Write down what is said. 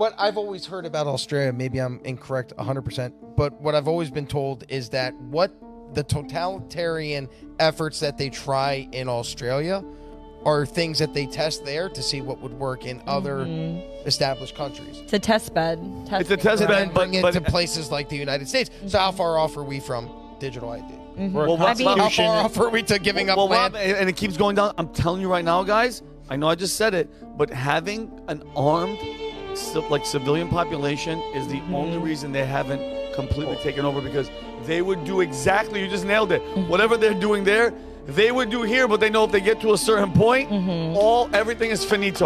What I've always heard about Australia, maybe I'm incorrect 100%, but what I've always been told is that what the totalitarian efforts that they try in Australia are things that they test there to see what would work in other established countries. It's a test bed. It's a test bed, Bring it but to places like the United States. So how far off are we from digital ID? Well, How far off are we to giving up land? Rob, and it keeps going down. I'm telling you right now, guys. I know I just said it, but having an armed, civilian population is the only reason they haven't completely taken over, because they would do exactly, you just nailed it. Whatever they're doing there, they would do here, but they know if they get to a certain point, everything is finito.